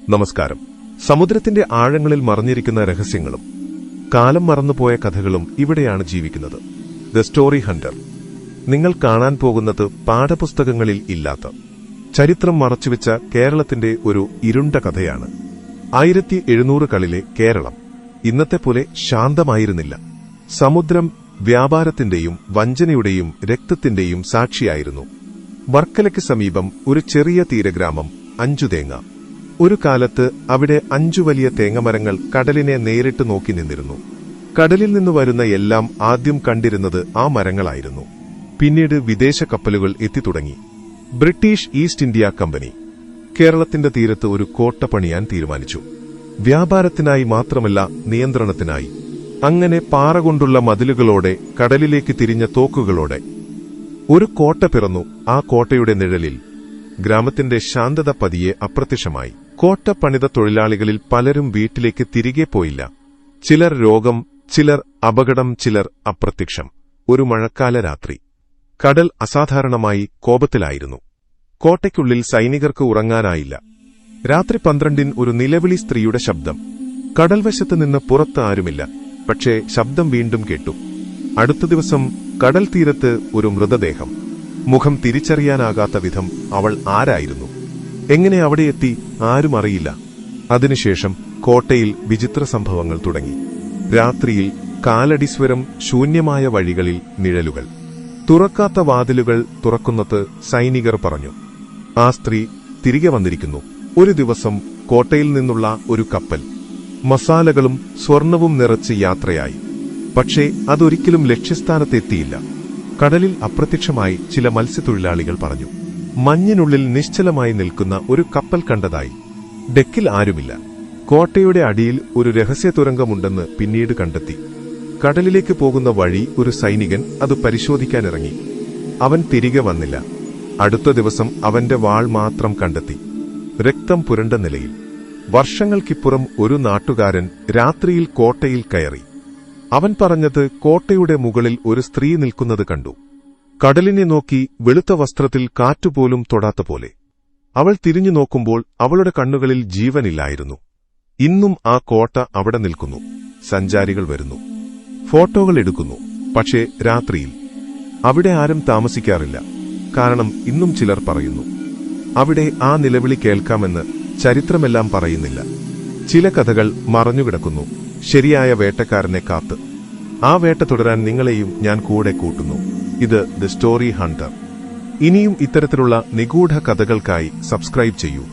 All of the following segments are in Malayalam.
നമസ്കാരം. സമുദ്രത്തിന്റെ ആഴങ്ങളിൽ മറഞ്ഞിരിക്കുന്ന രഹസ്യങ്ങളും കാലം മറന്നുപോയ കഥകളും ഇവിടെയാണ് ജീവിക്കുന്നത്. The story Hunter. നിങ്ങൾ കാണാൻ പോകുന്നത് പാഠപുസ്തകങ്ങളിൽ ഇല്ലാത്ത, ചരിത്രം മറച്ചുവെച്ച കേരളത്തിന്റെ ഒരു ഇരുണ്ട കഥയാണ്. 1700കളിലെ കേരളം ഇന്നത്തെ പോലെ ശാന്തമായിരുന്നില്ല. സമുദ്രം വ്യാപാരത്തിന്റെയും വഞ്ചനയുടെയും രക്തത്തിന്റെയും സാക്ഷിയായിരുന്നു. വർക്കലയ്ക്ക് സമീപം ഒരു ചെറിയ തീരഗ്രാമം അഞ്ചുതേങ്ങ. ഒരു കാലത്ത് അവിടെ 5 വലിയ തേങ്ങമരങ്ങൾ കടലിനെ നേരിട്ട് നോക്കി നിന്നിരുന്നു. കടലിൽ നിന്ന് വരുന്ന എല്ലാം ആദ്യം കണ്ടിരുന്നത് ആ മരങ്ങളായിരുന്നു. പിന്നീട് വിദേശ കപ്പലുകൾ എത്തിത്തുടങ്ങി. ബ്രിട്ടീഷ് ഈസ്റ്റ് ഇന്ത്യ കമ്പനി കേരളത്തിന്റെ തീരത്ത് ഒരു കോട്ട പണിയാൻ തീരുമാനിച്ചു. വ്യാപാരത്തിനായി മാത്രമല്ല, നിയന്ത്രണത്തിനായി. അങ്ങനെ പാറ കൊണ്ടുള്ള മതിലുകളോടെ, കടലിലേക്ക് തിരിഞ്ഞ തോക്കുകളോടെ ഒരു കോട്ട പിറന്നു. ആ കോട്ടയുടെ നിഴലിൽ ഗ്രാമത്തിന്റെ ശാന്തത പതിയെ അപ്രത്യക്ഷമായി. കോട്ട പണിത തൊഴിലാളികളിൽ പലരും വീട്ടിലേക്ക് തിരികെ പോയില്ല. ചിലർ രോഗം, ചിലർ അപകടം, ചിലർ അപ്രത്യക്ഷം. ഒരു മഴക്കാല രാത്രി കടൽ അസാധാരണമായി കോപത്തിലായിരുന്നു. കോട്ടയ്ക്കുള്ളിൽ സൈനികർക്ക് ഉറങ്ങാനായില്ല. രാത്രി 12 ഒരു നിലവിളി സ്ത്രീയുടെ ശബ്ദം. കടൽവശത്ത് നിന്ന് പുറത്ത് ആരുമില്ല, പക്ഷേ ശബ്ദം വീണ്ടും കേട്ടു. അടുത്ത ദിവസം കടൽ തീരത്ത് ഒരു മൃതദേഹം. മുഖം തിരിച്ചറിയാനാകാത്ത വിധം അവൾ ആരായിരുന്നു, എങ്ങനെ അവിടെ എത്തി, ആരും അറിയില്ല. അതിനുശേഷം കോട്ടയിൽ വിചിത്ര സംഭവങ്ങൾ തുടങ്ങി. രാത്രിയിൽ കാലടിസ്വരം, ശൂന്യമായ വഴികളിൽ നിഴലുകൾ, തുറക്കാത്ത വാതിലുകൾ തുറക്കുന്നത് സൈനികർ പറഞ്ഞു. ആ സ്ത്രീ തിരികെ വന്നിരിക്കുന്നു. ഒരു ദിവസം കോട്ടയിൽ നിന്നുള്ള ഒരു കപ്പൽ മസാലകളും സ്വർണവും നിറച്ച് യാത്രയായി. പക്ഷേ അതൊരിക്കലും ലക്ഷ്യസ്ഥാനത്തെത്തിയില്ല. കടലിൽ അപ്രത്യക്ഷമായി ചില മത്സ്യത്തൊഴിലാളികൾ പറഞ്ഞു. മഞ്ഞിനുള്ളിൽ നിശ്ചലമായി നിൽക്കുന്ന ഒരു കപ്പൽ കണ്ടതായി. ഡെക്കിൽ ആരുമില്ല. കോട്ടയുടെ അടിയിൽ ഒരു രഹസ്യ തുരങ്കമുണ്ടെന്ന് പിന്നീട് കണ്ടെത്തി. കടലിലേക്ക് പോകുന്ന വഴി ഒരു സൈനികൻ അത് പരിശോധിക്കാനിറങ്ങി. അവൻ തിരികെ വന്നില്ല. അടുത്ത ദിവസം അവന്റെ വാൾ മാത്രം കണ്ടെത്തി, രക്തം പുരണ്ട നിലയിൽ. വർഷങ്ങൾക്കിപ്പുറം ഒരു നാട്ടുകാരൻ രാത്രിയിൽ കോട്ടയിൽ കയറി. അവൻ പറഞ്ഞത് കോട്ടയുടെ മുകളിൽ ഒരു സ്ത്രീ നിൽക്കുന്നത് കണ്ടു. കടലിനെ നോക്കി, വെളുത്ത വസ്ത്രത്തിൽ കാറ്റുപോലും തൊടാത്ത പോലെ. അവൾ തിരിഞ്ഞു നോക്കുമ്പോൾ അവളുടെ കണ്ണുകളിൽ ജീവനില്ലായിരുന്നു. ഇന്നും ആ കോട്ട അവിടെ നിൽക്കുന്നു. സഞ്ചാരികൾ വരുന്നു, ഫോട്ടോകൾ എടുക്കുന്നു. പക്ഷേ രാത്രിയിൽ അവിടെ ആരും താമസിക്കാറില്ല. കാരണം ഇന്നും ചിലർ പറയുന്നു, അവിടെ ആ നിലവിളി കേൾക്കാമെന്ന്. ചരിത്രമെല്ലാം പറയുന്നില്ല. ചില കഥകൾ മറഞ്ഞുകിടക്കുന്നു, ശരിയായ വേട്ടക്കാരനെ കാത്ത്. ആ വേട്ട തുടരാൻ നിങ്ങളെയും ഞാൻ കൂടെ കൂട്ടുന്നു. ഇത് ദ സ്റ്റോറി ഹണ്ടർ. ഇനിയും ഇത്തരത്തിലുള്ള നിഗൂഢ കഥകൾക്കായി സബ്സ്ക്രൈബ് ചെയ്യൂ.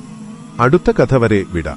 അടുത്ത കഥ വരെ വിട.